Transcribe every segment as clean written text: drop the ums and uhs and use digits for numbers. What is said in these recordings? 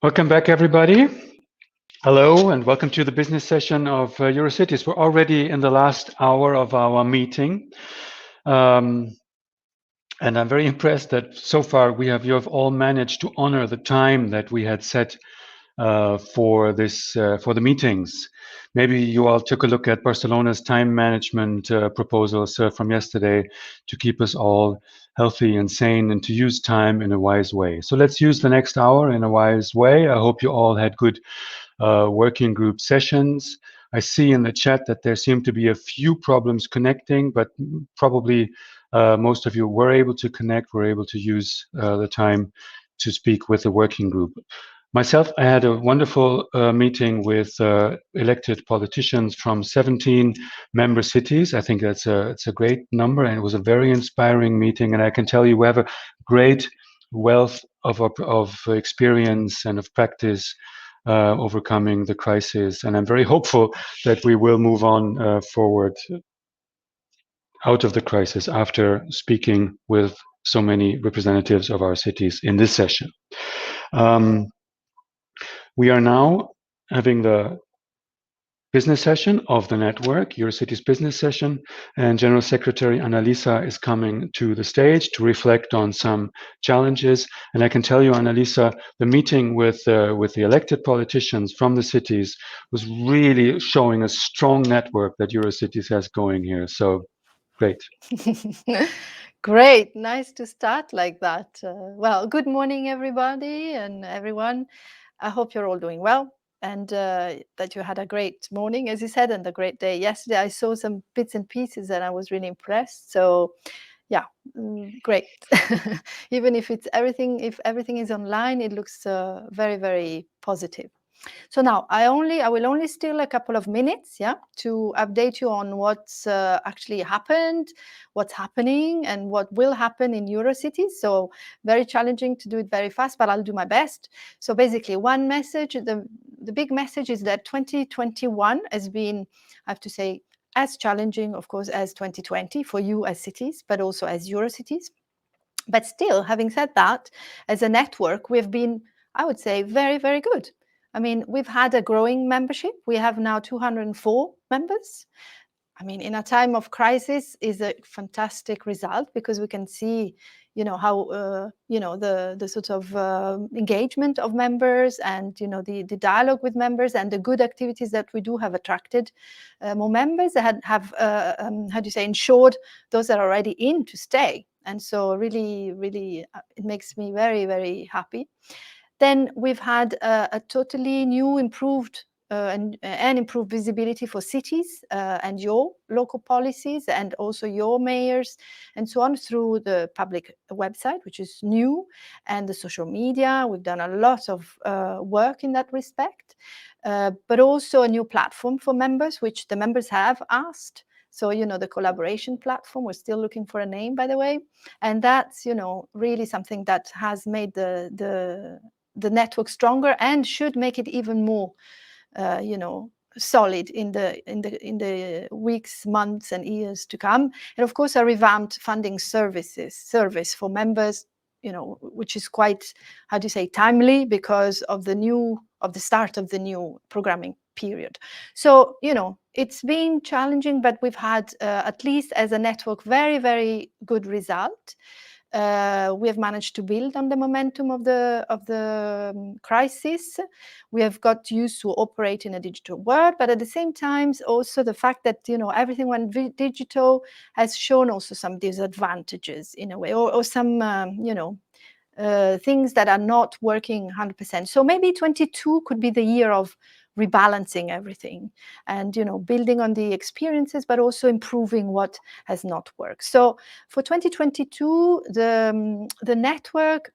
Welcome back, everybody. Hello, and welcome to the business session of Eurocities. We're already in the last hour of our meeting. And I'm very impressed that so far you have all managed to honor the time that we had set for the meetings. Maybe you all took a look at Barcelona's time management proposals from yesterday to keep us all healthy and sane and to use time in a wise way. So let's use the next hour in a wise way. I hope you all had good working group sessions. I see in the chat that there seem to be a few problems connecting, but probably most of you were able to connect, were able to use the time to speak with the working group. Myself, I had a wonderful meeting with elected politicians from 17 member cities. I think it's a great number, and it was a very inspiring meeting. And I can tell you, we have a great wealth of experience and of practice overcoming the crisis. And I'm very hopeful that we will move on forward out of the crisis after speaking with so many representatives of our cities in this session. We are now having the business session of the network, Eurocities business session, and General Secretary Annalisa is coming to the stage to reflect on some challenges. And I can tell you, Annalisa, the meeting with the elected politicians from the cities was really showing a strong network that Eurocities has going here. So great. Great, nice to start like that. Well, good morning, everybody and everyone. I hope you're all doing well and that you had a great morning, as you said, and a great day yesterday. I saw some bits and pieces and I was really impressed. So yeah, great. Even if everything is online, it looks very, very positive. So now I will only steal a couple of minutes, to update you on what's actually happened, what's happening, and what will happen in Eurocities. So very challenging to do it very fast, but I'll do my best. So basically, one message, the big message is that 2021 has been, I have to say, as challenging, of course, as 2020 for you as cities, but also as Eurocities. But still, having said that, as a network, we've been, I would say, very, very good. I mean, we've had a growing membership. We have now 204 members. I mean, in a time of crisis is a fantastic result because we can see, how, the sort of engagement of members and, the dialogue with members and the good activities that we do have attracted more members that have ensured those that are already in to stay. And so really, really, it makes me very, very happy. Then we've had a totally new, improved and improved visibility for cities and your local policies and also your mayors and so on through the public website, which is new, and the social media. We've done a lot of work in that respect, but also a new platform for members, which the members have asked. So, the collaboration platform, we're still looking for a name, by the way. And that's, really something that has made the network stronger and should make it even more, solid in the weeks, months, and years to come. And of course, a revamped funding service for members, which is quite, timely because of the start of the new programming period. So, it's been challenging, but we've had, at least as a network, very, very good result. We have managed to build on the momentum of the crisis. We have got used to operate in a digital world, but at the same time, also the fact that everything went digital has shown also some disadvantages in a way, or some things that are not working 100%. So maybe 22 could be the year of rebalancing everything and building on the experiences, but also improving what has not worked. So for 2022, the network,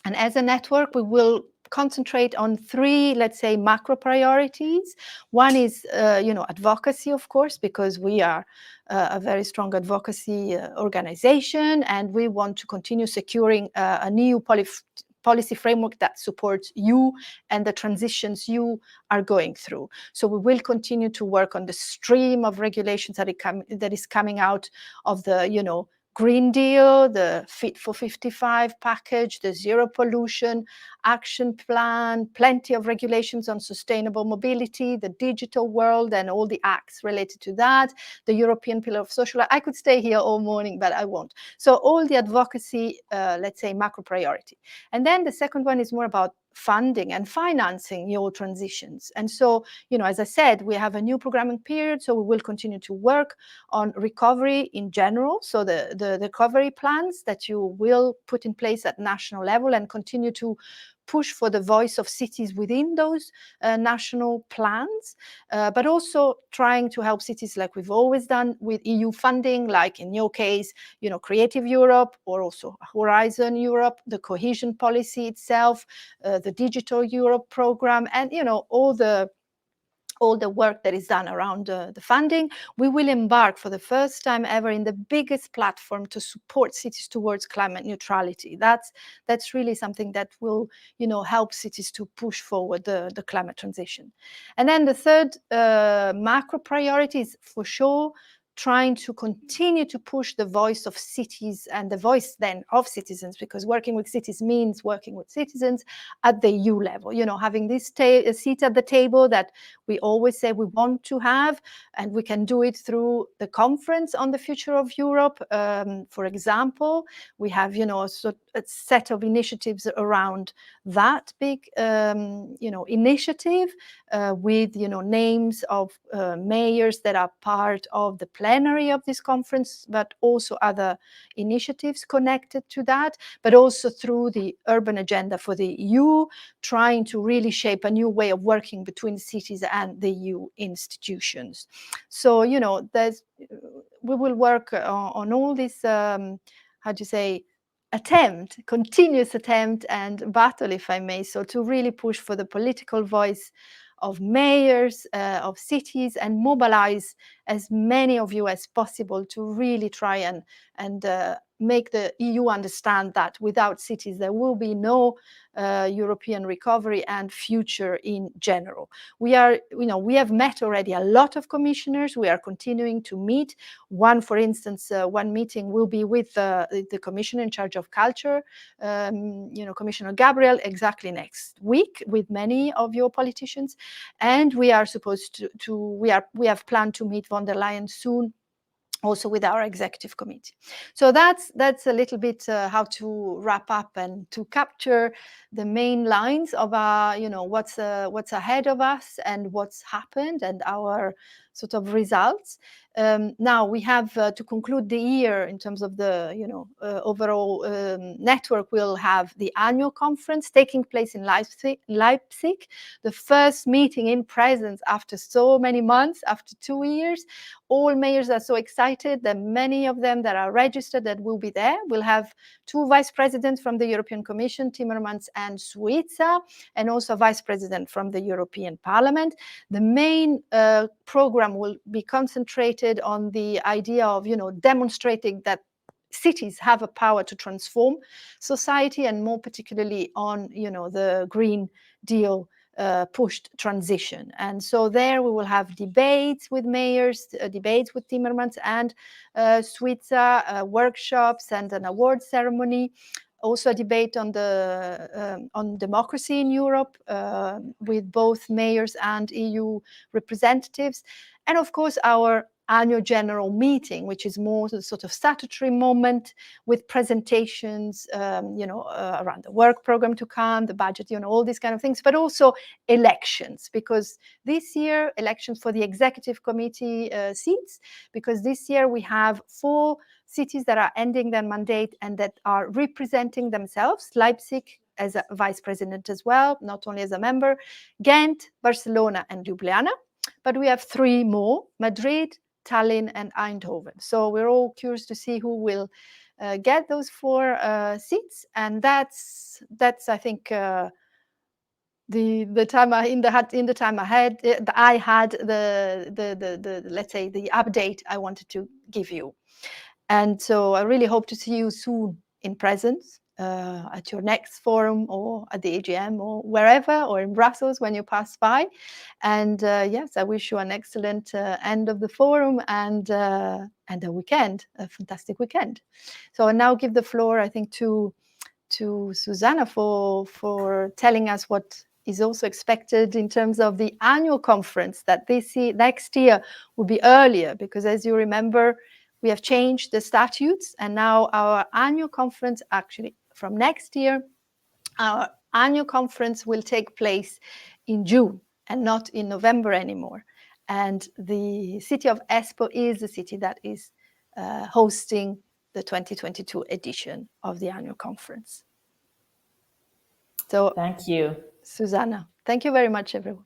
and as a network, we will concentrate on 3, let's say, macro priorities. One is, advocacy, of course, because we are a very strong advocacy organization, and we want to continue securing a new policy framework that supports you and the transitions you are going through. So we will continue to work on the stream of regulations that is coming out of the, Green Deal, the Fit for 55 package, the Zero Pollution Action Plan, plenty of regulations on sustainable mobility, the digital world and all the acts related to that, the European Pillar of Social Rights. I could stay here all morning, but I won't. So all the advocacy, let's say, macro priority. And then the second one is more about funding and financing your transitions. And so, as I said, we have a new programming period, so we will continue to work on recovery in general. So the recovery plans that you will put in place at national level and continue to push for the voice of cities within those national plans, but also trying to help cities like we've always done with EU funding, like in your case, Creative Europe, or also Horizon Europe, the cohesion policy itself, the Digital Europe program, and all the work that is done around the funding. We will embark for the first time ever in the biggest platform to support cities towards climate neutrality. That's really something that will help cities to push forward the climate transition. And then the third macro priority is for sure trying to continue to push the voice of cities and the voice then of citizens, because working with cities means working with citizens at the EU level, having this seat at the table that we always say we want to have, and we can do it through the conference on the future of Europe. For example, we have, a set of initiatives around that big, initiative with, names of mayors that are part of the plenary of this conference, but also other initiatives connected to that, but also through the urban agenda for the EU, trying to really shape a new way of working between cities and the EU institutions. So, we will work on all this, continuous attempt and battle, if I may, so to really push for the political voice of mayors, of cities, and mobilize as many of you as possible to really try and make the EU understand that without cities there will be no European recovery and future in general. We have met already a lot of commissioners. We are continuing to meet. One, for instance, one meeting will be with the commissioner in charge of culture, Commissioner Gabriel, exactly next week, with many of your politicians. And we are supposed we have planned to meet von der Leyen soon, also with our executive committee. So that's a little bit how to wrap up and to capture the main lines of our, what's ahead of us and what's happened and our sort of results. Now we have to conclude the year in terms of the overall network. We'll have the annual conference taking place in Leipzig, the first meeting in presence after so many months, after 2 years. All mayors are so excited that many of them that are registered that will be there. We'll have 2 vice presidents from the European Commission, Timmermans and Suiza, and also a vice president from the European Parliament. The main program will be concentrated on the idea of, demonstrating that cities have a power to transform society, and more particularly on, the Green Deal pushed transition. And so there we will have debates with mayors, debates with Timmermans and Suiza, workshops and an award ceremony. Also a debate on on democracy in Europe with both mayors and EU representatives. And of course, our annual general meeting, which is more the sort of statutory moment with presentations, around the work program to come, the budget, all these kind of things, but also elections, because this year, elections for the executive committee seats, because this year we have 4 cities that are ending their mandate and that are representing themselves. Leipzig as a vice president as well, not only as a member, Ghent, Barcelona and Ljubljana. But we have 3 more, Madrid, Tallinn and Eindhoven. So we're all curious to see who will get those 4 seats. And that's I think, the time in the time ahead, I had the let's say the update I wanted to give you. And so I really hope to see you soon in presence at your next forum or at the AGM or wherever, or in Brussels when you pass by. And yes, I wish you an excellent end of the forum and a weekend, a fantastic weekend. So I now give the floor, I think, to Susanna for telling us what is also expected in terms of the annual conference that next year will be earlier, because as you remember, we have changed the statutes, and now our annual conference, actually from next year, our annual conference will take place in June and not in November anymore. And the city of Espoo is the city that is hosting the 2022 edition of the annual conference. So thank you, Susanna. Thank you very much, everyone.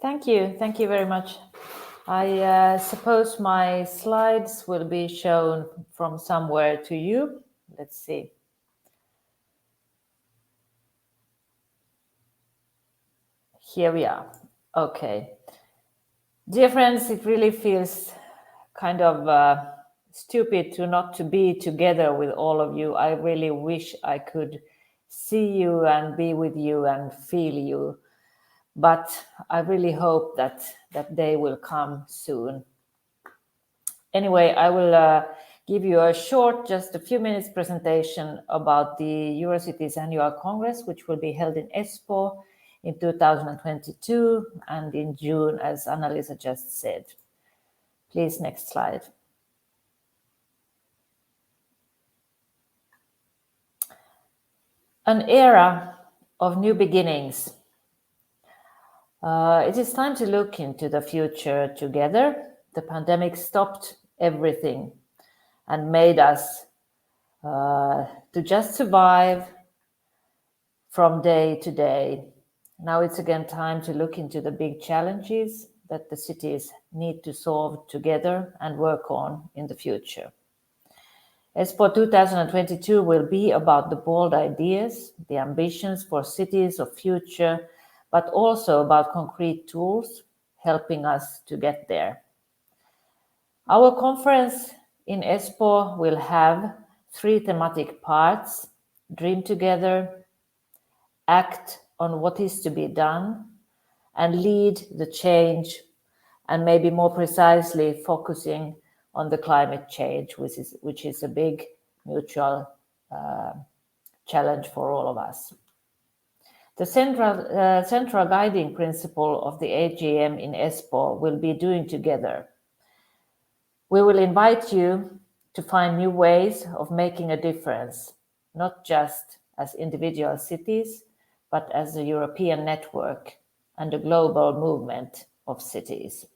Thank you very much. I suppose my slides will be shown from somewhere to you. Let's see. Here we are. Okay. Dear friends, it really feels kind of stupid not to be together with all of you. I really wish I could see you and be with you and feel you. But I really hope that day will come soon. Anyway, I will give you a short, just a few minutes presentation about the Eurocities Annual Congress, which will be held in Espoo in 2022 and in June, as Annalisa just said. Please, next slide. An era of new beginnings. It is time to look into the future together. The pandemic stopped everything and made us to just survive from day to day. Now it's again time to look into the big challenges that the cities need to solve together and work on in the future. Espoo 2022 will be about the bold ideas, the ambitions for cities of future, but also about concrete tools helping us to get there. Our conference in Espoo will have 3 thematic parts: dream together, act on what is to be done, and lead the change, and maybe more precisely focusing on the climate change, which is a big mutual challenge for all of us. The central guiding principle of the AGM in Espoo will be doing together. We will invite you to find new ways of making a difference, not just as individual cities, but as a European network and a global movement of cities.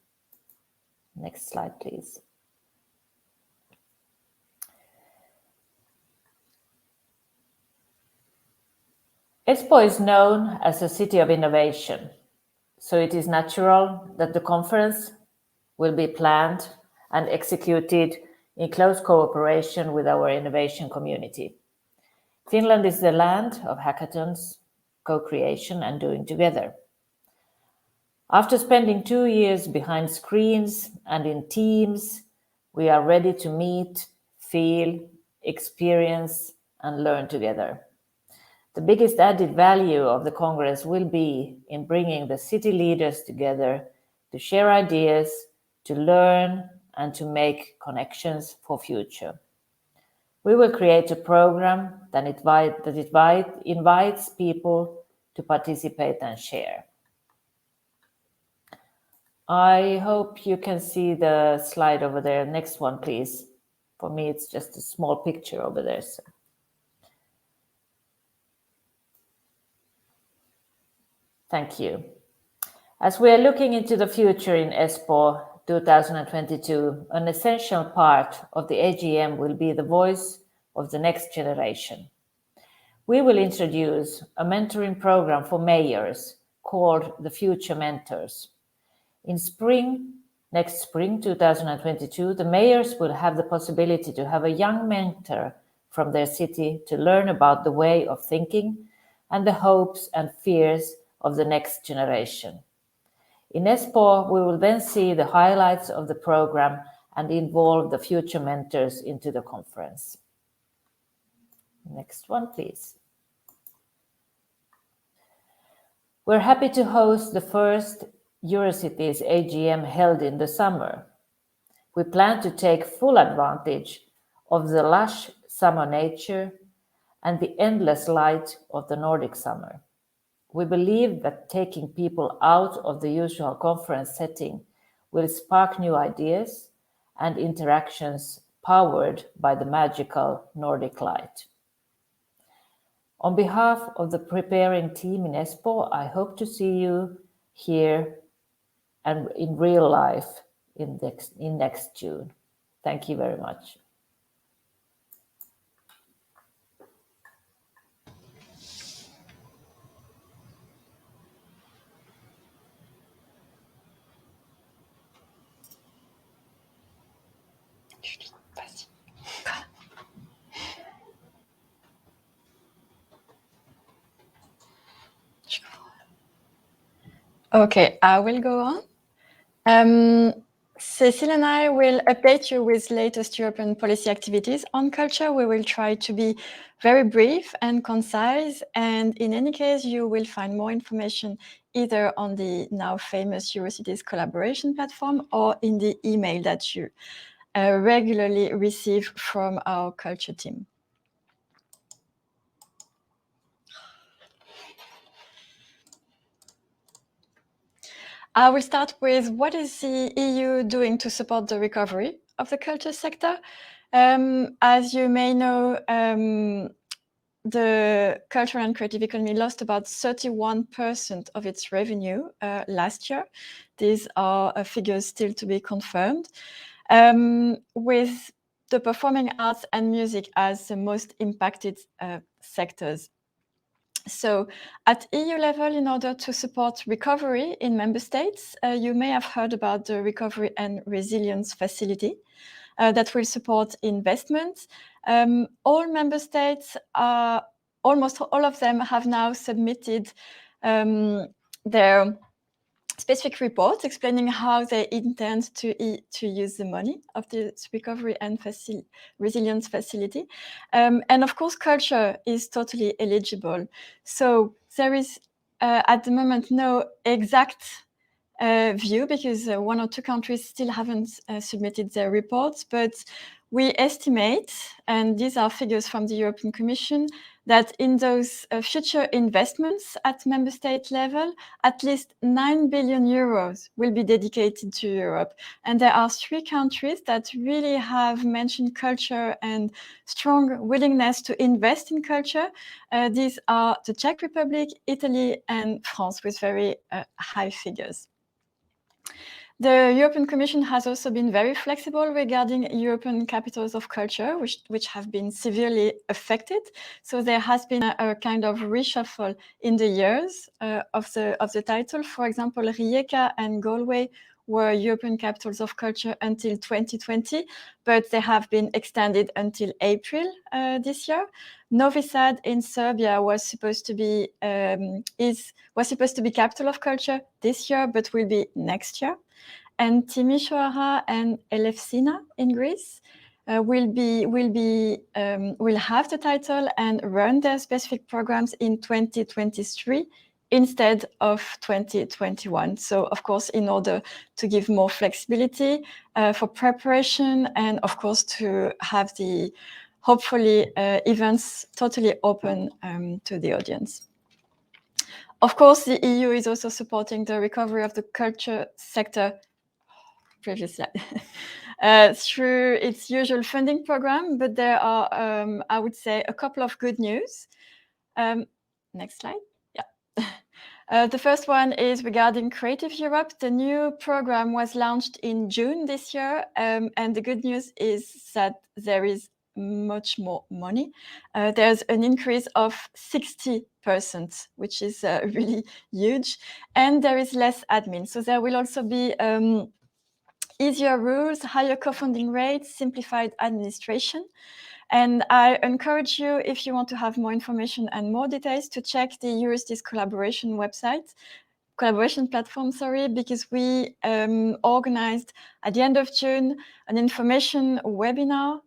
Next slide, please. Espoo is known as a city of innovation, so it is natural that the conference will be planned and executed in close cooperation with our innovation community. Finland is the land of hackathons, co-creation and doing together. After spending 2 years behind screens and in teams, we are ready to meet, feel, experience and learn together. The biggest added value of the Congress will be in bringing the city leaders together to share ideas, to learn and to make connections for future. We will create a program that invites people to participate and share. I hope you can see the slide over there. Next one, please. For me, it's just a small picture over there. So. Thank you. As we are looking into the future in Espoo 2022, an essential part of the AGM will be the voice of the next generation. We will introduce a mentoring program for mayors called the Future Mentors. In next spring 2022, the mayors will have the possibility to have a young mentor from their city to learn about the way of thinking and the hopes and fears of the next generation. In Espoo, we will then see the highlights of the program and involve the future mentors into the conference. Next one, please. We're happy to host the first Eurocities AGM held in the summer. We plan to take full advantage of the lush summer nature and the endless light of the Nordic summer. We believe that taking people out of the usual conference setting will spark new ideas and interactions powered by the magical Nordic light. On behalf of the preparing team in Espoo, I hope to see you here and in real life in next June. Thank you very much. Okay, I will go on. Cecile and I will update you with latest European policy activities on culture. We will try to be very brief and concise, and in any case, you will find more information either on the now famous Eurocities collaboration platform or in the email that you regularly receive from our culture team. I will start with what is the EU doing to support the recovery of the culture sector. As you may know, the cultural and creative economy lost about 31% of its revenue last year. These are figures still to be confirmed, with the performing arts and music as the most impacted sectors. So at EU level, in order to support recovery in member states, you may have heard about the Recovery and Resilience Facility that will support investment. All member states, almost all of them, have now submitted their specific reports explaining how they intend to use the money of this Recovery and Resilience Facility. And of course, culture is totally eligible. So there is at the moment no exact view because one or two countries still haven't submitted their reports, but we estimate, and these are figures from the European Commission, that in those future investments at member state level, at least 9 billion euros will be dedicated to Europe. And there are 3 countries that really have mentioned culture and strong willingness to invest in culture. These are the Czech Republic, Italy, and France, with very high figures. The European Commission has also been very flexible regarding European capitals of culture, which have been severely affected. So there has been a kind of reshuffle in the years of the title. For example, Rijeka and Galway were European capitals of culture until 2020, but they have been extended until April this year. Novi Sad in Serbia was supposed to be capital of culture this year, but will be next year. And Timișoara and Elefsina in Greece will have the title and run their specific programs in 2023 instead of 2021. So, of course, in order to give more flexibility for preparation and, of course, to have the, hopefully, events totally open to the audience. Of course, the EU is also supporting the recovery of the culture sector, previous slide, through its usual funding program, but there are, I would say, a couple of good news. Next slide. Yeah. The first one is regarding Creative Europe. The new program was launched in June this year, and the good news is that there is much more money. There's an increase of 60%, which is really huge, and there is less admin. So there will also be easier rules, higher co-funding rates, simplified administration. And I encourage you, if you want to have more information and more details, to check the Eurocities collaboration platform, because we organized at the end of June an information webinar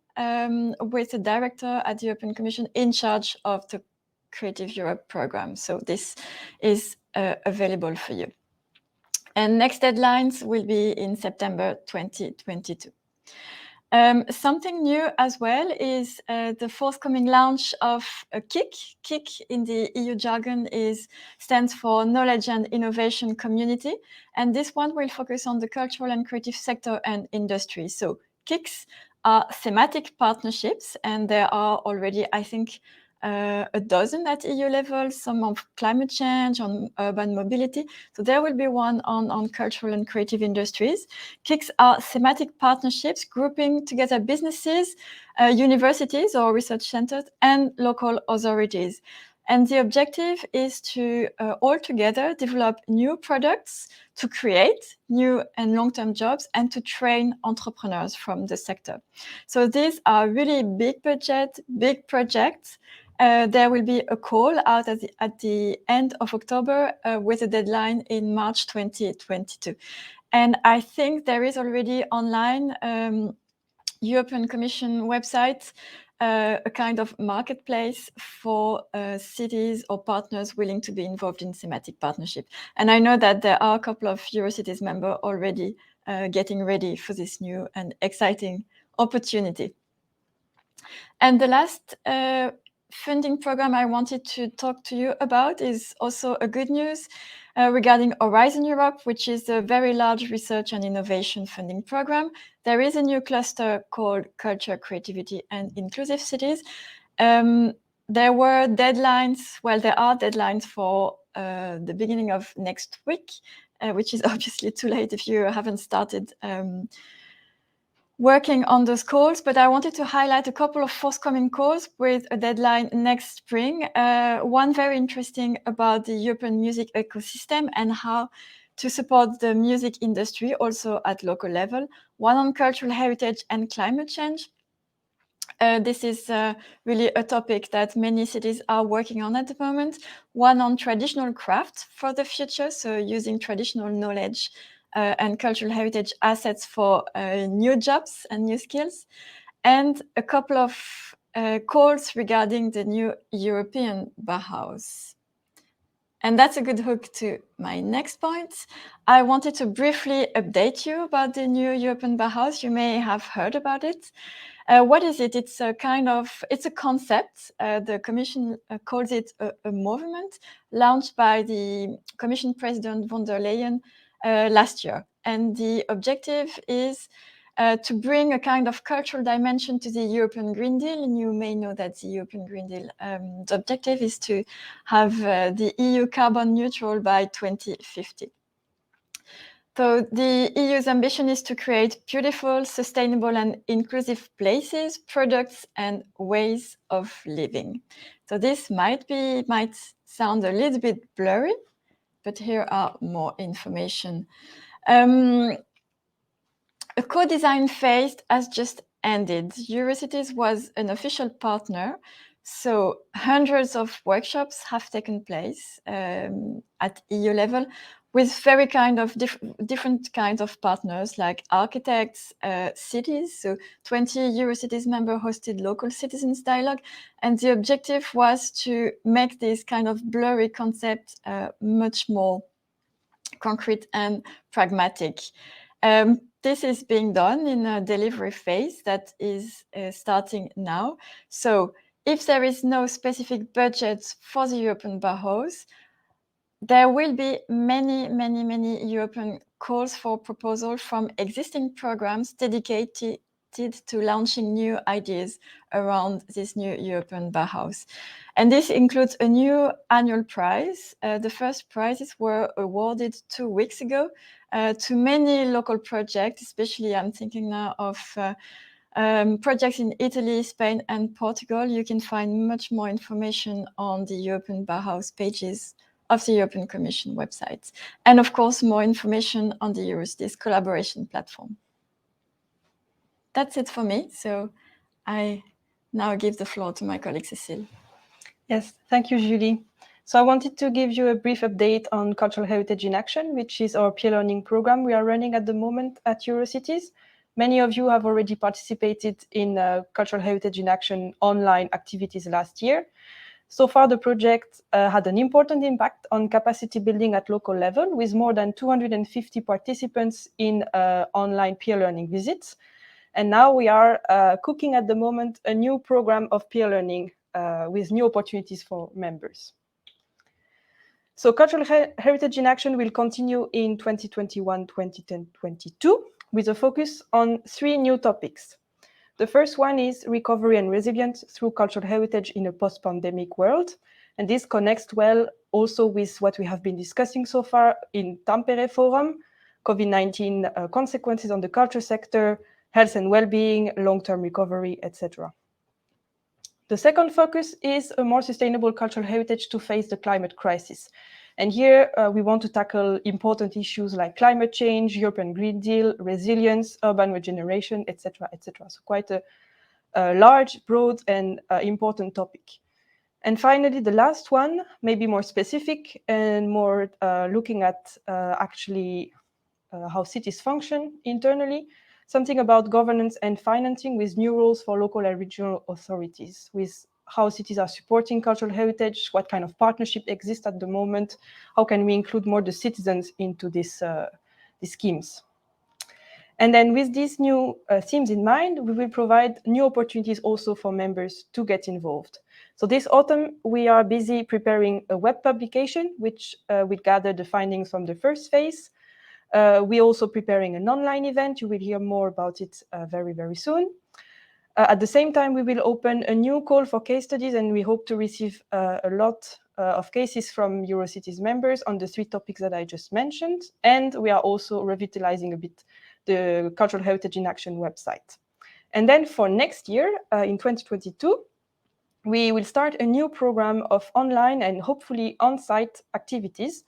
with a director at the European Commission in charge of the Creative Europe program. So this is available for you. And next deadlines will be in September 2022. Something new as well is the forthcoming launch of a KIC. KIC in the EU jargon stands for Knowledge and Innovation Community. And this one will focus on the cultural and creative sector and industry. So KICs are thematic partnerships, and there are already, I think, a dozen at EU level, some on climate change, on urban mobility. So there will be one on cultural and creative industries. KICs are thematic partnerships grouping together businesses, universities or research centers, and local authorities. And the objective is to all together develop new products, to create new and long-term jobs, and to train entrepreneurs from the sector. So these are really big budget, big projects. There will be a call out at the end of October with a deadline in March 2022. And I think there is already online European Commission website, a kind of marketplace for cities or partners willing to be involved in thematic partnership. And I know that there are a couple of Eurocities members already getting ready for this new and exciting opportunity. And the last funding program I wanted to talk to you about is also a good news regarding Horizon Europe, which is a very large research and innovation funding program. There is a new cluster called Culture, Creativity and Inclusive Cities. There were deadlines, well, there are deadlines for the beginning of next week, which is obviously too late if you haven't started working on those calls, but I wanted to highlight a couple of forthcoming calls with a deadline next spring. One very interesting about the European music ecosystem and how to support the music industry also at local level. One on cultural heritage and climate change. This is really a topic that many cities are working on at the moment. One on traditional craft for the future, so using traditional knowledge and cultural heritage assets for new jobs and new skills, and a couple of calls regarding the new European Bauhaus. And that's a good hook to my next point. I wanted to briefly update you about the new European Bauhaus. You may have heard about it. What is it? It's a concept. The Commission calls it a movement launched by the Commission President von der Leyen last year. And the objective is to bring a kind of cultural dimension to the European Green Deal. And you may know that the European Green Deal, the objective is to have the EU carbon neutral by 2050. So the EU's ambition is to create beautiful, sustainable and inclusive places, products and ways of living. So this might sound a little bit blurry, but here are more information. A co-design phase has just ended. Eurocities was an official partner, so hundreds of workshops have taken place at EU level with very different kinds of partners like architects, cities. So 20 Eurocities members hosted local citizens dialogue, and the objective was to make this kind of blurry concept much more concrete and pragmatic. This is being done in a delivery phase that is starting now. So if there is no specific budget for the European Bauhaus, there will be many European calls for proposal from existing programs dedicated to launching new ideas around this new European Bauhaus. And this includes a new annual prize. The first prizes were awarded 2 weeks ago to many local projects, especially I'm thinking now of projects in Italy, Spain, and Portugal. You can find much more information on the European Bauhaus pages of the European Commission website. And of course, more information on the Eurocities collaboration platform. That's it for me. So I now give the floor to my colleague Cécile. Yes, thank you, Julie. So I wanted to give you a brief update on Cultural Heritage in Action, which is our peer learning program we are running at the moment at Eurocities. Many of you have already participated in Cultural Heritage in Action online activities last year. So far, the project had an important impact on capacity building at local level, with more than 250 participants in online peer learning visits. And now we are cooking at the moment a new program of peer learning with new opportunities for members. So Cultural Heritage in Action will continue in 2021-2022 with a focus on 3 new topics. The first one is recovery and resilience through cultural heritage in a post-pandemic world. And this connects well also with what we have been discussing so far in Tampere Forum, COVID-19 consequences on the culture sector, health and well-being, long-term recovery, etc. The second focus is a more sustainable cultural heritage to face the climate crisis. And here we want to tackle important issues like climate change, European Green Deal, resilience, urban regeneration, etc., etc. So quite a large, broad, and important topic. And finally, the last one, maybe more specific and more looking at actually how cities function internally, something about governance and financing with new rules for local and regional authorities, with how cities are supporting cultural heritage, what kind of partnership exists at the moment, how can we include more the citizens into these schemes. And then with these new themes in mind, we will provide new opportunities also for members to get involved. So this autumn, we are busy preparing a web publication, which will gather the findings from the first phase. We're also preparing an online event. You will hear more about it very, very soon. At the same time, we will open a new call for case studies, and we hope to receive a lot of cases from Eurocities members on the 3 topics that I just mentioned. And we are also revitalizing a bit the Cultural Heritage in Action website. And then for next year, in 2022, we will start a new program of online and hopefully on-site activities,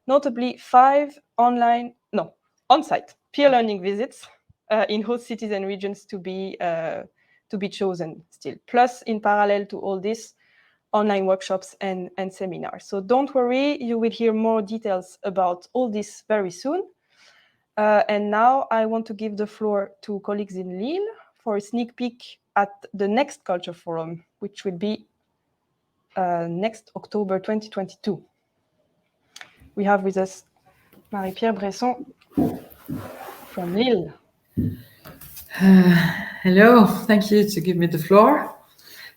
notably 5 on-site peer learning visits in host cities and regions to be chosen still, plus in parallel to all this, online workshops and seminars. So don't worry, you will hear more details about all this very soon. And now I want to give the floor to colleagues in Lille for a sneak peek at the next Culture Forum, which will be next October 2022. We have with us Marie-Pierre Bresson from Lille. Hello, thank you to give me the floor.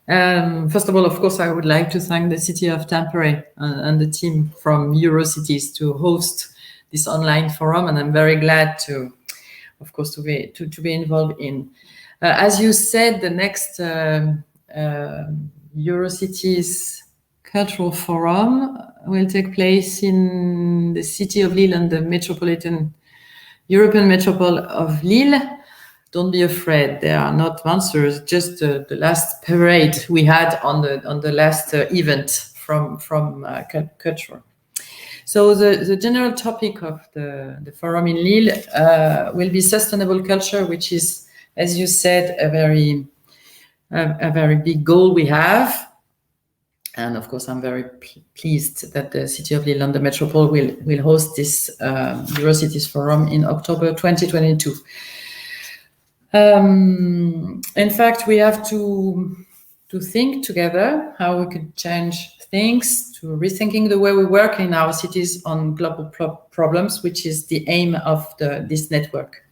First of all, of course, I would like to thank the city of Tampere and the team from Eurocities to host this online forum, and I'm very glad to, of course, to be involved in. As you said, the next Eurocities Cultural Forum will take place in the city of Lille and the European metropole of Lille. Don't be afraid, there are not monsters, just the last parade we had on the last event from culture. So the general topic of the forum in Lille will be sustainable culture, which is, as you said, a very big goal we have. And of course, I'm very pleased that the city of Lille and the metropole will host this Eurocities forum in October 2022. In fact, we have to think together how we could change things, to rethinking the way we work in our cities on global problems, which is the aim of this network.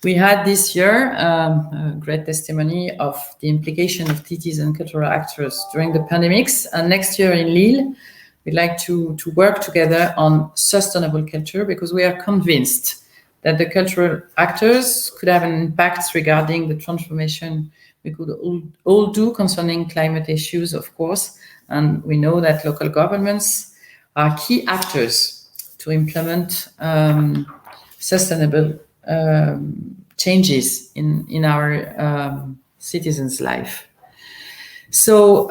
We had this year a great testimony of the implication of cities and cultural actors during the pandemics, and next year in Lille, we'd like to work together on sustainable culture, because we are convinced that the cultural actors could have an impact regarding the transformation we could all do concerning climate issues, of course. And we know that local governments are key actors to implement sustainable changes in our citizens' life. So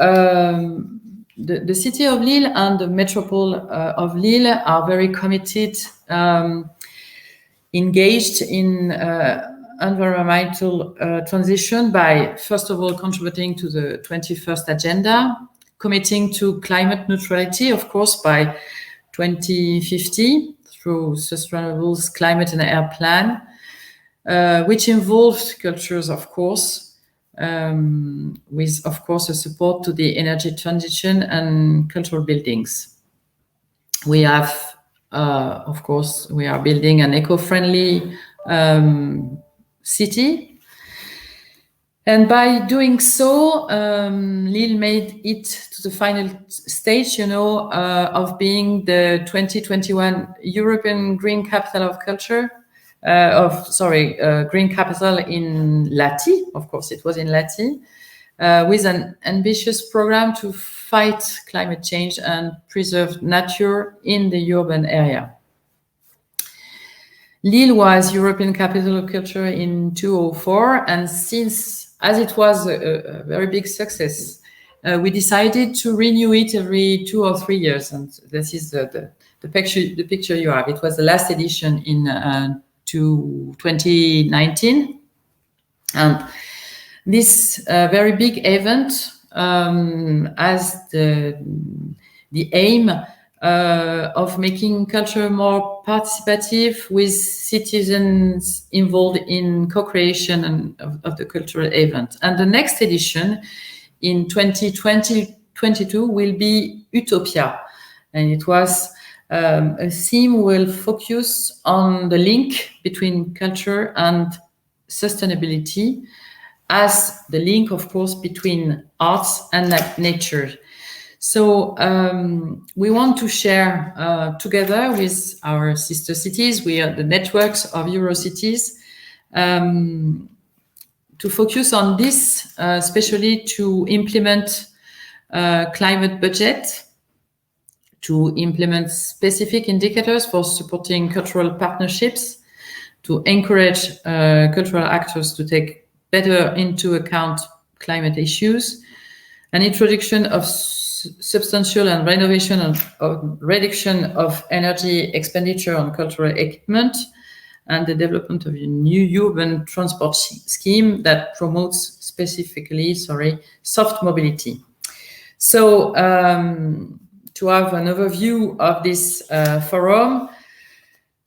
the city of Lille and the metropole of Lille are very committed, engaged in environmental transition by, first of all, contributing to the 21st agenda, committing to climate neutrality, of course, by 2050 through Sustainable Climate and Air Plan, which involved cultures, of course, with, of course, a support to the energy transition and cultural buildings. We have, of course, we are building an eco-friendly city. And by doing so, Lille made it to the final stage, of being the 2021 European Green Capital of Culture, Green Capital in Lati. Of course, it was in Lati, with an ambitious program to fight climate change and preserve nature in the urban area. Lille was European Capital of Culture in 2004, and as it was a very big success, we decided to renew it every 2 or 3 years. And this is the picture you have. It was the last edition in 2019. And this very big event has the aim of making culture more participative, with citizens involved in co-creation of the cultural event. And the next edition in 2022 will be Utopia. And it was a theme will focus on the link between culture and sustainability, as the link, of course, between arts and nature. So we want to share together with our sister cities, we are the networks of Eurocities, to focus on this, especially to implement climate budget, to implement specific indicators for supporting cultural partnerships, to encourage cultural actors to take better into account climate issues, an introduction of substantial and renovation of reduction of energy expenditure on cultural equipment, and the development of a new urban transport scheme that promotes specifically, soft mobility. So to have an overview of this forum,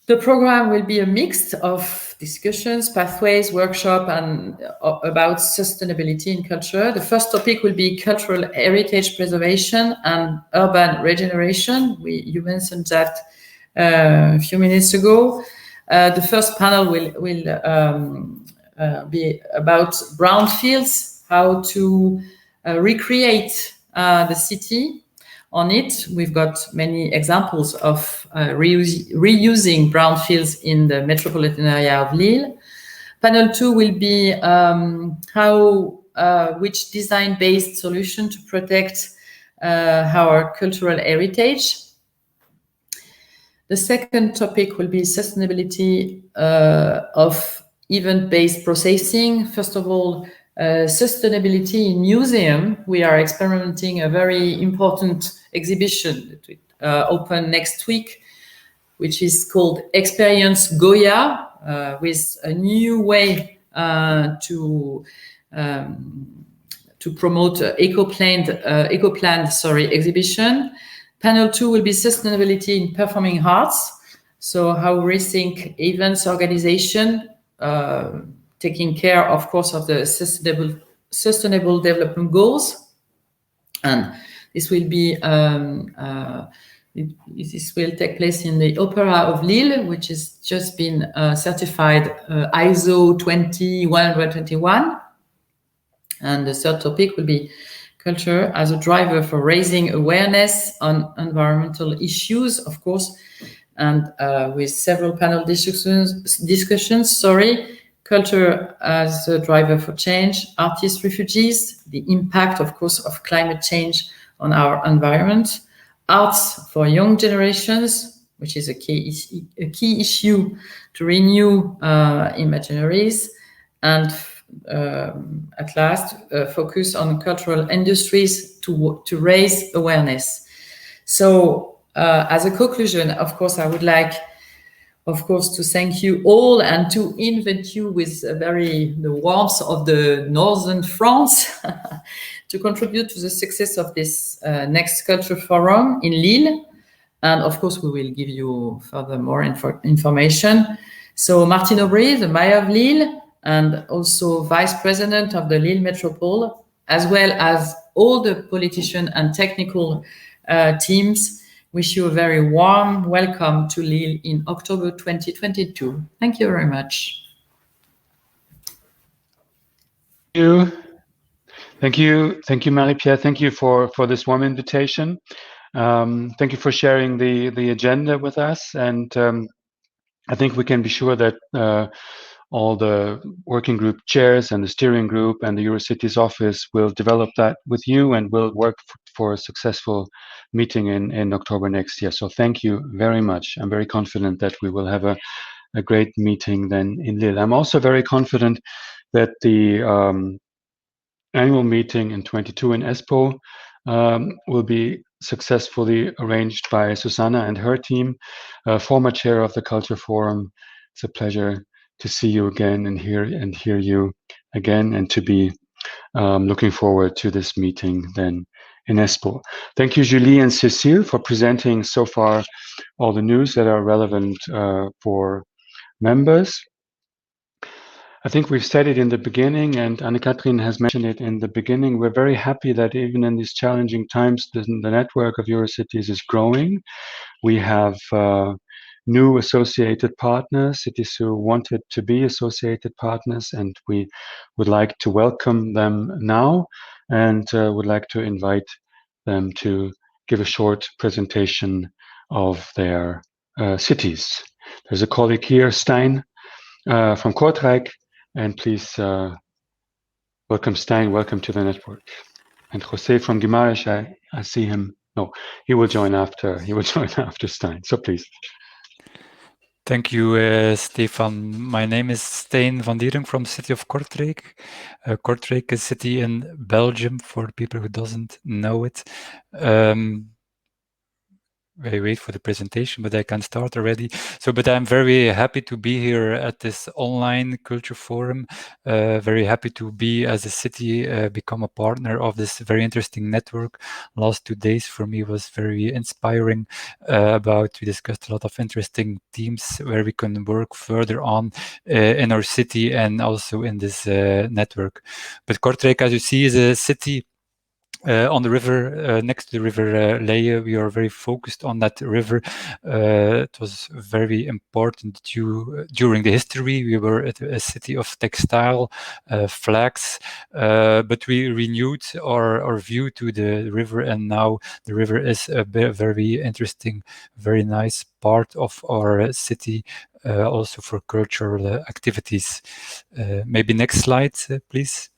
the program will be a mix of discussions, pathways, workshop, and about sustainability in culture. The first topic will be cultural heritage preservation and urban regeneration. You mentioned that a few minutes ago. The first panel will be about brownfields, how to recreate the city. On it, we've got many examples of reusing brownfields in the metropolitan area of Lille. Panel 2 will be which design-based solution to protect our cultural heritage. The second topic will be sustainability of event-based processing. First of all, sustainability in museum. We are experimenting a very important exhibition that will open next week, which is called Experience Goya, with a new way to promote eco-planned exhibition. Panel 2 will be sustainability in performing arts. So how rethink events organization, taking care, of course, of the sustainable development goals. And this will be this will take place in the Opera of Lille, which has just been certified ISO 20121. And the third topic will be culture as a driver for raising awareness on environmental issues, of course, and with several panel discussions, culture as a driver for change, artists, refugees, the impact, of course, of climate change on our environment, arts for young generations, which is a key issue to renew imaginaries, and at last, focus on cultural industries to raise awareness. So, as a conclusion, of course, I would like, of course, to thank you all and to invite you with the warmth of the northern France to contribute to the success of this next Culture Forum in Lille. And of course, we will give you further more information. So Martine Aubry, the Mayor of Lille, and also Vice President of the Lille Metropole, as well as all the politicians and technical teams, wish you a very warm welcome to Lille in October 2022. Thank you very much. Thank you, Marie-Pierre. Thank you for this warm invitation. Thank you for sharing the agenda with us, and I think we can be sure that all the working group chairs and the steering group and the Eurocities office will develop that with you and will work for a successful meeting in October next year. So thank you very much. I'm very confident that we will have a great meeting then in Lille. I'm also very confident that the annual meeting in 22 in Espoo will be successfully arranged by Susanna and her team, former chair of the Culture Forum. It's a pleasure to see you again and hear you again, and to be looking forward to this meeting then in Espoo. Thank you, Julie and Cécile, for presenting so far all the news that are relevant for members. I think we've said it in the beginning, and Anne-Catherine has mentioned it in the beginning. We're very happy that even in these challenging times, the network of Eurocities is growing. We have new associated partners, cities who wanted to be associated partners, and we would like to welcome them now, and would like to invite them to give a short presentation of their cities. There's a colleague here, Stein, from Kortrijk, and please welcome Stein, welcome to the network. And Jose from Guimarães, I see him. No, he will join after Stein. So please. Thank you, Stefan. My name is Stijn van Dieren from the city of Kortrijk. Kortrijk is a city in Belgium, for people who doesn't know it. I wait for the presentation, but I can start already. But I'm very happy to be here at this online culture forum. Very happy to be, as a city, become a partner of this very interesting network. Last 2 days for me was very inspiring. We discussed a lot of interesting themes where we can work further on in our city and also in this network. But Kortrijk, as you see, is a city on the river, next to the river Lille. We are very focused on that river. It was very important during the history. We were a city of textile, flags, but we renewed our view to the river, and now the river is a very interesting, very nice part of our city, also for cultural activities. Maybe next slide, please.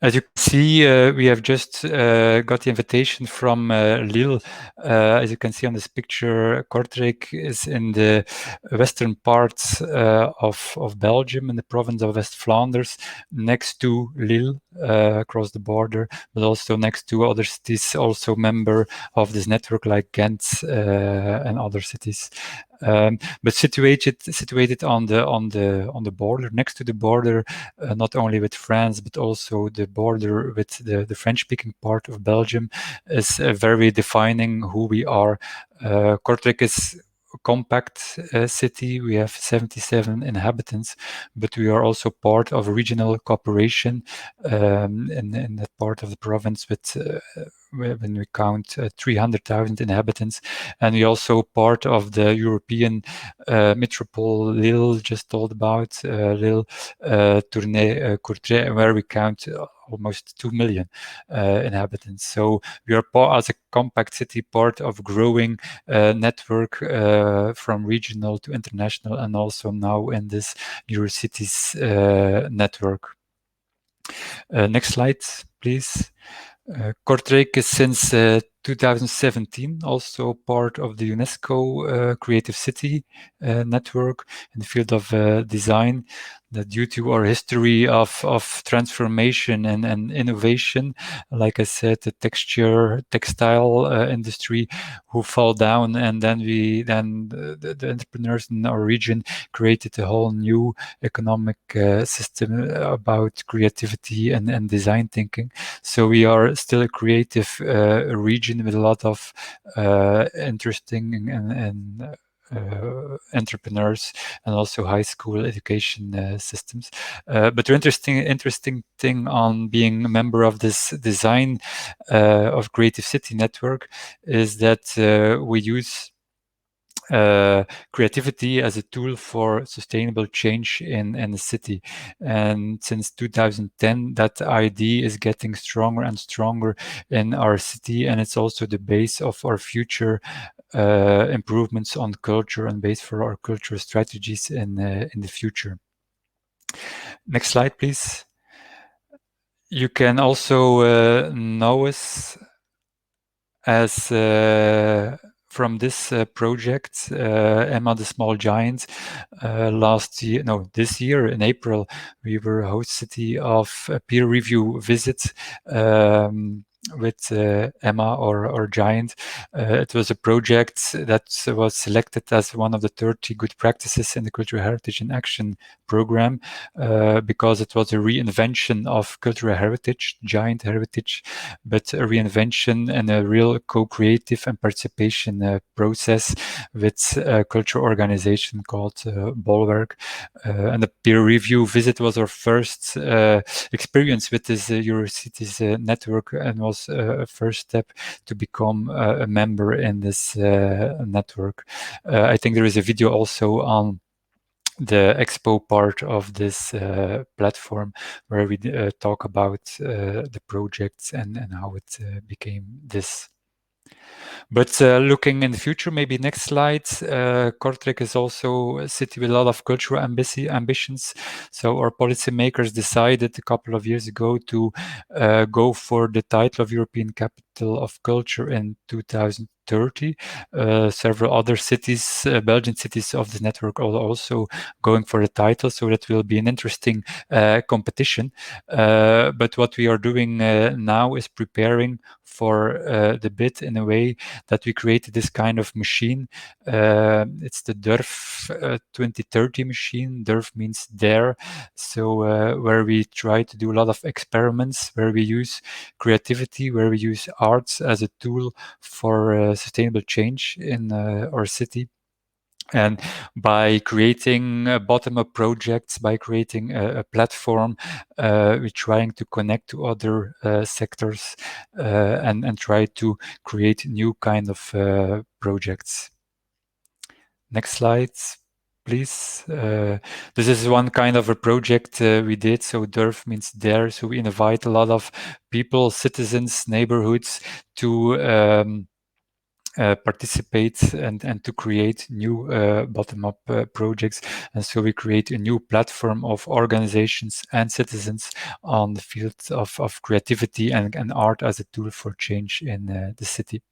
As you can see, we have just got the invitation from Lille. As you can see on this picture, Kortrijk is in the western parts of Belgium, in the province of West Flanders, next to Lille, across the border, but also next to other cities, also member of this network like Ghent and other cities. But situated on the border, next to the border, not only with France but also the border with the French-speaking part of Belgium, is very defining who we are. Kortrijk is a compact city. We have 77 inhabitants, but we are also part of a regional cooperation in that part of the province with when we count 300,000 inhabitants. And we also part of the European metropole Lille, just told about, Lille, Tournai, Courtrai, where we count almost 2 million inhabitants. So we are part, as a compact city, part of growing network from regional to international, and also now in this Eurocities network. Next slide, please. Kortrijk is since 2017 also part of the UNESCO Creative City network in the field of design. That due to our history of transformation and innovation, like I said, the textile industry who fall down, and then the entrepreneurs in our region created a whole new economic system about creativity and design thinking. So we are still a creative region with a lot of interesting and entrepreneurs, and also high school education systems. But the interesting thing on being a member of this design of Creative City Network is that we use creativity as a tool for sustainable change in the city. And since 2010, that idea is getting stronger and stronger in our city, and it's also the base of our future improvements on culture and base for our cultural strategies in the future. Next slide, please. You can also know us as from this project, Emma the Small Giant. This year in April, we were host city of a peer review visit with Emma or Giant. It was a project that was selected as one of the 30 good practices in the Cultural Heritage in Action program because it was a reinvention of cultural heritage, Giant heritage, but a reinvention and a real co-creative and participation process with a cultural organization called Bolwerk. And the peer review visit was our first experience with this Eurocities network, and was a first step to become a member in this network. I think there is a video also on the Expo part of this platform where we talk about the projects and how it became this. But looking in the future, maybe next slide, Kortrijk is also a city with a lot of cultural ambitions. So our policymakers decided a couple of years ago to go for the title of European Capital of Culture in 2030. Several other cities, Belgian cities of the network, are also going for the title, so that will be an interesting competition. But what we are doing now is preparing for the bid in a way that we created this kind of machine. It's the DURF 2030 machine. DURF means dare. So where we try to do a lot of experiments, where we use creativity, where we use arts as a tool for sustainable change in our city. And by creating bottom-up projects, by creating a platform, we're trying to connect to other sectors and try to create new kind of projects. Next slide, please. This is one kind of a project we did. So DURF means dare. So we invite a lot of people, citizens, neighborhoods to participate and to create new bottom-up projects. And so we create a new platform of organizations and citizens on the field of creativity and art as a tool for change in the city.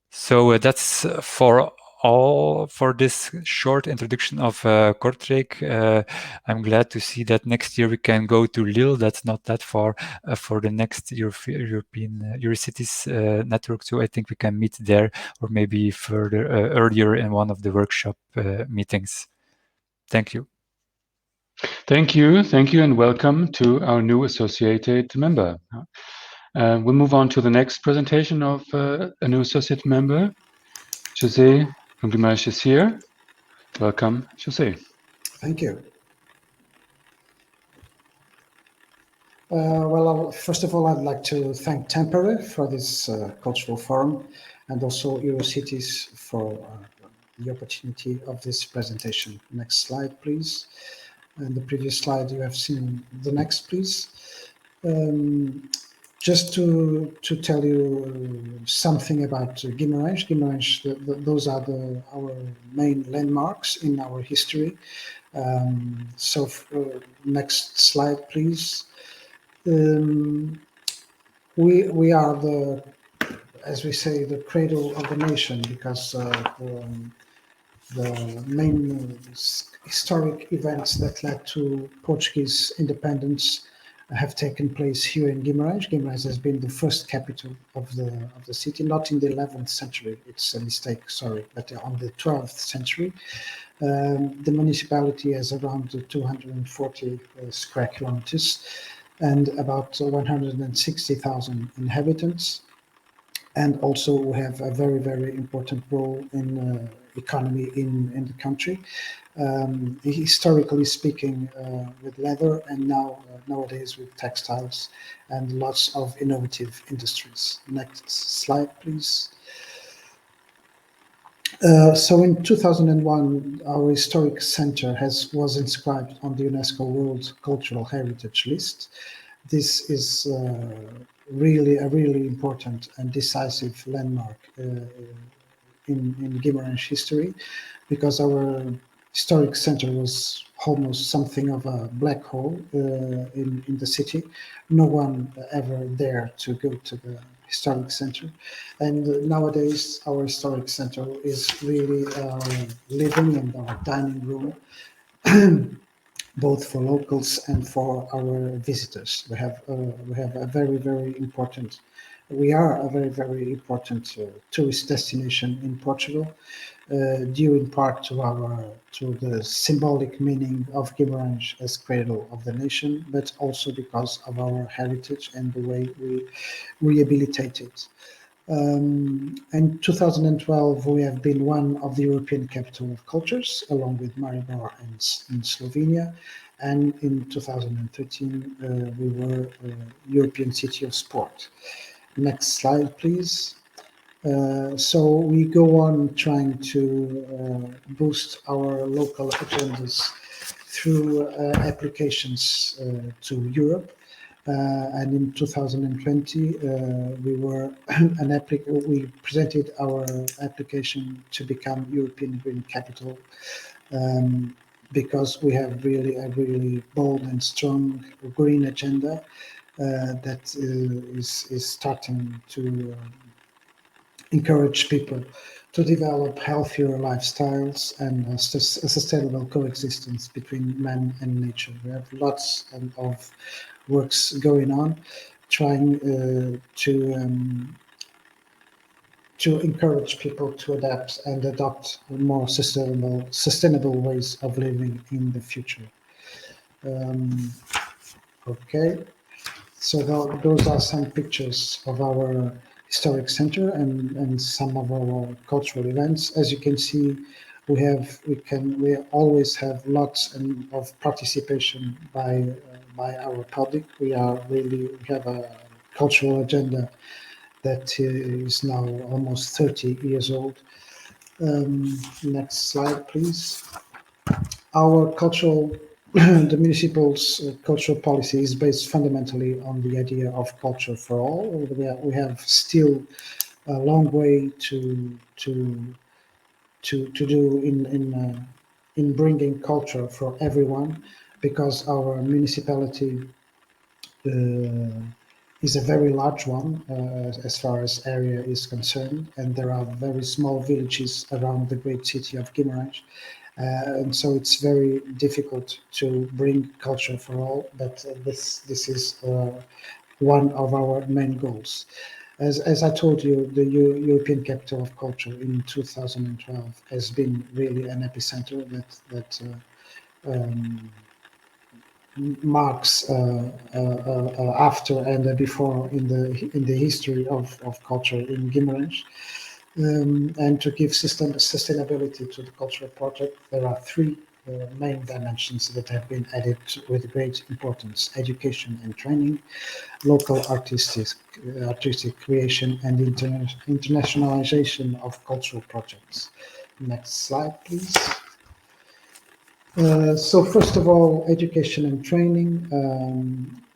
So that's for all for this short introduction of Kortrijk. I'm glad to see that next year we can go to Lille. That's not that far for the next European Eurocities network. So I think we can meet there, or maybe further earlier in one of the workshop meetings. Thank you. Thank you, and welcome to our new associated member. We'll move on to the next presentation of a new associate member. José from Guimaraes is here. Welcome, José. Thank you. Well, first of all, I'd like to thank Tampere for this cultural forum, and also Eurocities for the opportunity of this presentation. Next slide, please. And the previous slide, you have seen the next, please. Just to tell you something about Guimarães. Guimarães, those are our main landmarks in our history. Next slide, please. We are the, as we say, the cradle of the nation, because the main historic events that led to Portuguese independence have taken place here in Guimarães. Guimarães has been the first capital of the city, not in the 11th century. It's a mistake, sorry, but on the 12th century. The municipality has around 240 square kilometers and about 160,000 inhabitants. And also we have a very, very important role in economy in the country. Historically speaking, with leather, and nowadays with textiles and lots of innovative industries. Next slide, please. So in 2001, our historic center was inscribed on the UNESCO World Cultural Heritage List. This is really a really important and decisive landmark in Guimarães history, because our historic center was almost something of a black hole in the city. No one ever dared to go to the historic center, and nowadays our historic center is really our living and our dining room, both for locals and for our visitors. We are a very, very important tourist destination in Portugal, due in part to the symbolic meaning of Guimarães as cradle of the nation, but also because of our heritage and the way we rehabilitate it. In 2012, we have been one of the European Capital of Cultures, along with Maribor in Slovenia. And in 2013, we were European City of Sport. Next slide, please. So we go on trying to boost our local agendas through applications to Europe. And in 2020, we presented our application to become European Green Capital, because we have really a really bold and strong green agenda that is starting to encourage people to develop healthier lifestyles and a sustainable coexistence between man and nature. We have lots of works going on, trying to encourage people to adapt and adopt more sustainable ways of living in the future. Okay, so those are some pictures of our historic center and some of our cultural events. As you can see, we always have lots of participation by our public. We have a cultural agenda that is now almost 30 years old. Next slide, please. Our the municipal's cultural policy is based fundamentally on the idea of culture for all. We have still a long way to do in bringing culture for everyone, because our municipality is a very large one as far as area is concerned, and there are very small villages around the great city of Guimarães. And so it's very difficult to bring culture for all, but this is one of our main goals. As I told you, the European Capital of Culture in 2012 has been really an epicenter that marks after and before in the history of culture in Guimarães. And to give sustainability to the cultural project, there are three main dimensions that have been added with great importance: education and training, local artistic creation, and internationalization of cultural projects. Next slide, please. So first of all, education and training.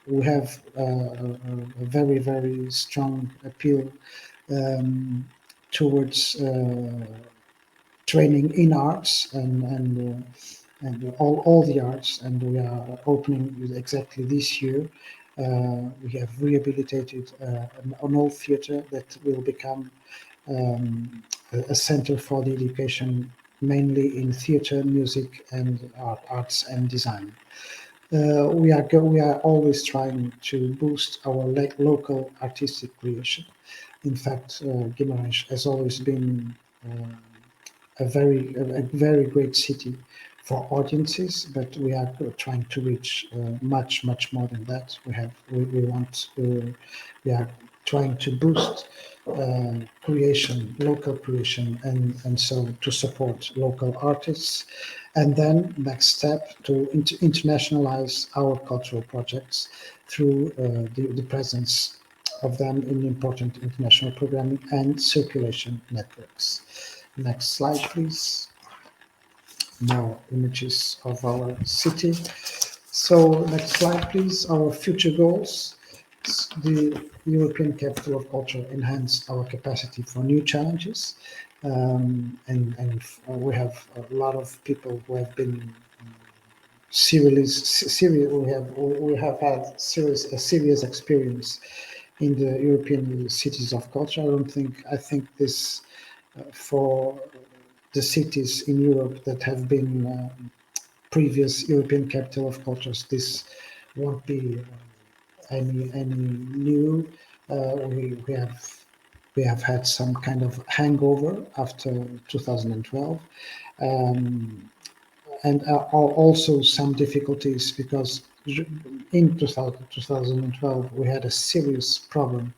We have a very, very strong appeal towards training in arts and all the arts, and we are opening exactly this year. We have rehabilitated an old theatre that will become a center for the education, mainly in theatre, music, and arts and design. We are always trying to boost our local artistic creation. In fact, Guimarães has always been a very great city for audiences, but we are trying to reach much more than that. We are trying to boost creation, local creation, and so to support local artists. And then next step, to internationalize our cultural projects through the presence of them in important international programming and circulation networks. Next slide, please. More images of our city. So next slide, please. Our future goals. The European Capital of Culture enhanced our capacity for new challenges, and we have a lot of people who have been we have had a serious experience in the European cities of culture. I think this for the cities in Europe that have been previous European Capital of Cultures, this won't be any new. We have had some kind of hangover after 2012, and also some difficulties because in 2012 we had a serious problem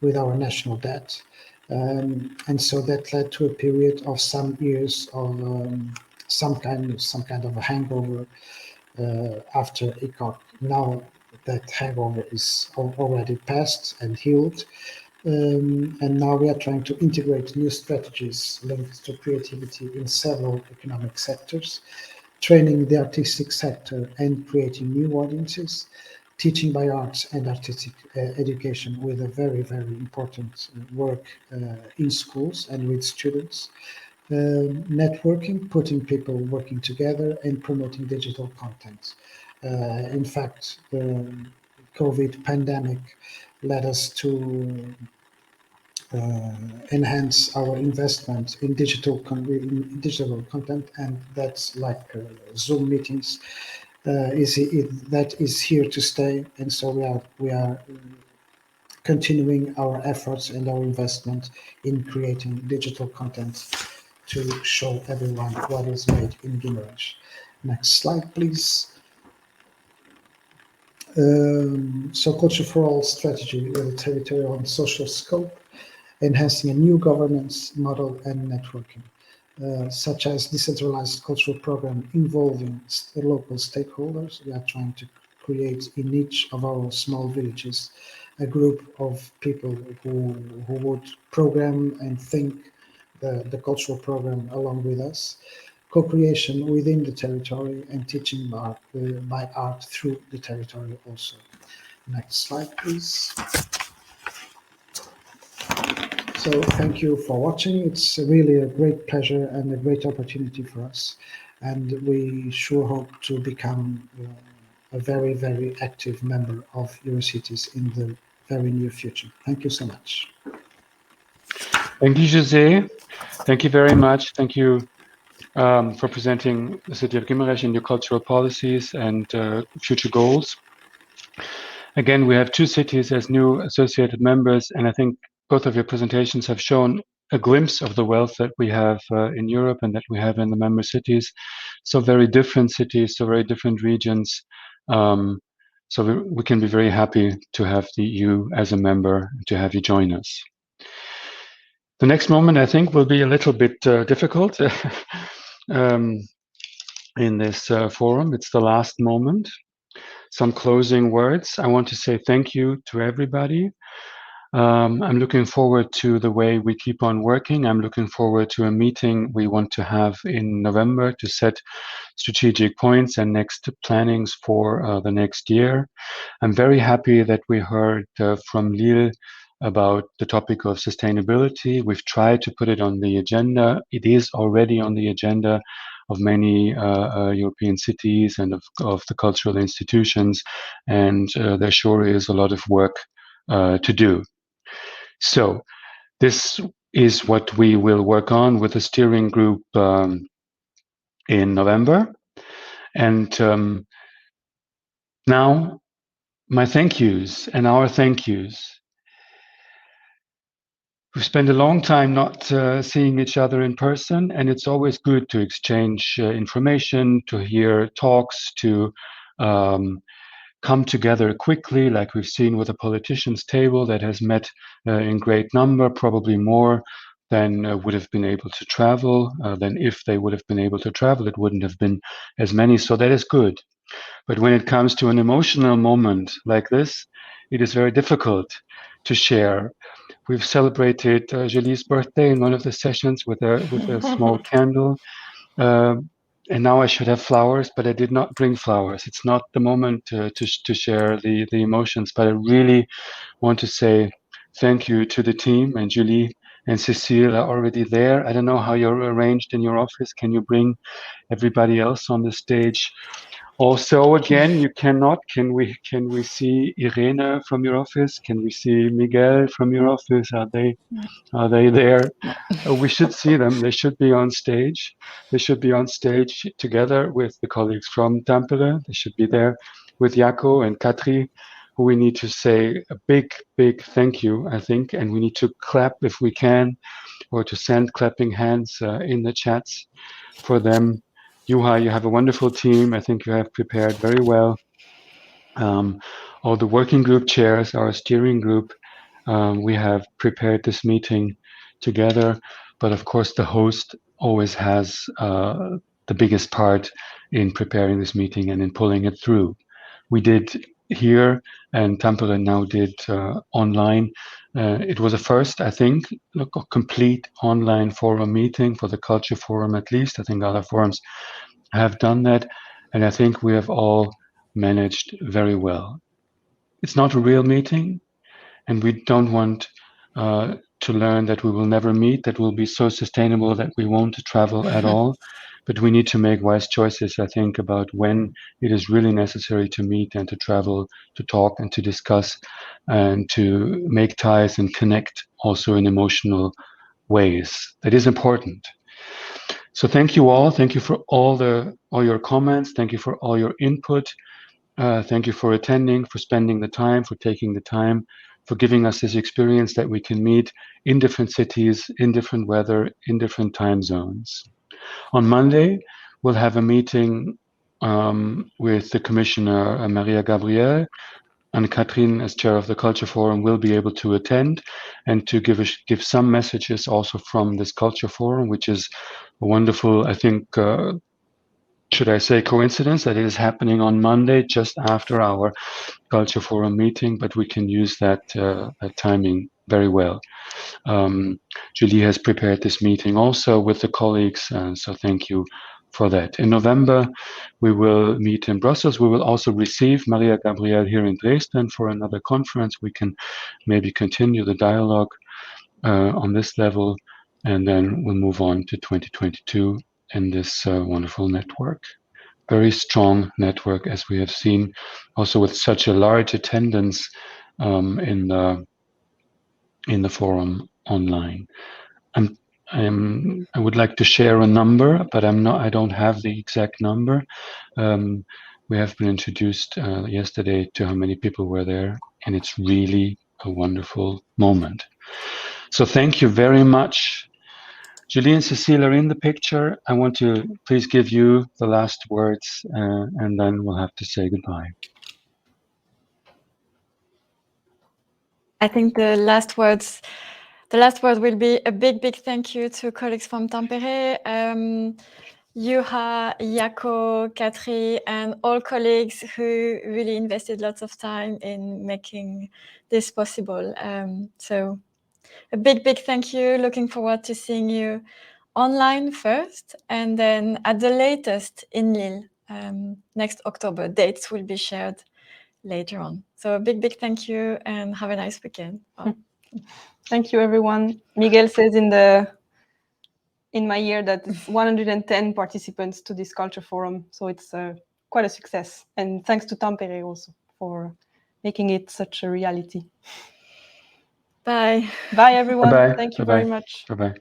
with our national debt, and so that led to a period of some years of some kind of a hangover after ECOC. Now that hangover is already past and healed, and now we are trying to integrate new strategies linked to creativity in several economic sectors, training the artistic sector and creating new audiences, teaching by arts and artistic education with a very, very important work in schools and with students, networking, putting people working together, and promoting digital content. In fact, the COVID pandemic led us to enhance our investment in digital content, and that's like Zoom meetings. That is here to stay, and so we are continuing our efforts and our investment in creating digital content to show everyone what is made in Guimarães. Next slide, please. So Culture for All strategy with a territorial and social scope, enhancing a new governance model and networking, such as decentralized cultural program involving local stakeholders. We are trying to create in each of our small villages a group of people who would program and think the cultural program along with us. Co-creation within the territory and teaching by art through the territory also. Next slide, please. So thank you for watching. It's really a great pleasure and a great opportunity for us. And we sure hope to become a very, very active member of Eurocities in the very near future. Thank you so much. Thank you, José. Thank you very much. Thank you for presenting the city of Guimarães and your cultural policies and future goals. Again, we have two cities as new associated members, and I think both of your presentations have shown a glimpse of the wealth that we have in Europe and that we have in the member cities. So very different cities, so very different regions. So we can be very happy to have you as a member, to have you join us. The next moment, I think, will be a little bit difficult. in this forum. It's the last moment. Some closing words. I want to say thank you to everybody. I'm looking forward to the way we keep on working. I'm looking forward to a meeting we want to have in November to set strategic points and next plannings for the next year. I'm very happy that we heard from Lille about the topic of sustainability. We've tried to put it on the agenda. It is already on the agenda of many European cities and of the cultural institutions, and there sure is a lot of work to do. So this is what we will work on with the steering group in November. And now my thank yous and our thank yous. We've spent a long time not seeing each other in person, and it's always good to exchange information, to hear talks, to come together quickly, like we've seen with the politicians' table that has met in great number, probably more than would have been able to travel, than if they would have been able to travel. It wouldn't have been as many, so that is good. But when it comes to an emotional moment like this, it is very difficult to share. We've celebrated Julie's birthday in one of the sessions with a small candle. And now I should have flowers, but I did not bring flowers. It's not the moment to share the emotions, but I really want to say thank you to the team, and Julie and Cecile are already there. I don't know how you're arranged in your office. Can you bring everybody else on the stage? Also, again, you cannot. Can we see Irene from your office? Can we see Miguel from your office? Are they there? We should see them. They should be on stage. They should be on stage together with the colleagues from Tampere. They should be there with Jaco and Katri, who we need to say a big thank you, I think, and we need to clap if we can, or to send clapping hands in the chats for them. Juha, you have a wonderful team. I think you have prepared very well. All the working group chairs, our steering group, we have prepared this meeting together. But of course, the host always has the biggest part in preparing this meeting and in pulling it through. We did here, and Tampere now did online. It was a first, I think, a complete online forum meeting for the Culture Forum, at least. I think other forums have done that, and I think we have all managed very well. It's not a real meeting, and we don't want to learn that we will never meet, that will be so sustainable that we won't travel at all. But we need to make wise choices, I think, about when it is really necessary to meet and to travel, to talk and to discuss, and to make ties and connect also in emotional ways. That is important. So thank you all. Thank you for all your comments. Thank you for all your input. Thank you for attending, for spending the time, for taking the time, for giving us this experience that we can meet in different cities, in different weather, in different time zones. On Monday, we'll have a meeting with the Commissioner Maria Gabriel, and Katrin, as chair of the Culture Forum, will be able to attend and to give some messages also from this Culture Forum, which is a wonderful, I think, should I say coincidence that it is happening on Monday just after our Culture Forum meeting, but we can use that timing very well. Julie has prepared this meeting also with the colleagues, so thank you for that. In November, we will meet in Brussels. We will also receive Maria Gabriel here in Dresden for another conference. We can maybe continue the dialogue on this level, and then we'll move on to 2022 and this wonderful network. Very strong network, as we have seen, also with such a large attendance in the forum online. I would like to share a number, but I don't have the exact number. We have been introduced yesterday to how many people were there, and it's really a wonderful moment. So thank you very much. Julie and Cecile are in the picture. I want to please give you the last words, and then we'll have to say goodbye. I think the last word will be a big thank you to colleagues from Tampere. Juha, Jaco, Katri, and all colleagues who really invested lots of time in making this possible. So a big thank you. Looking forward to seeing you online first, and then at the latest in Lille next October. Dates will be shared later on. So a big thank you, and have a nice weekend. Bye. Thank you, everyone. Miguel says in my ear that it's 110 participants to this culture forum, so it's quite a success. And thanks to Tampere also for making it such a reality. Bye. Bye, everyone. Bye-bye. Thank you Bye-bye. very much. Bye-bye.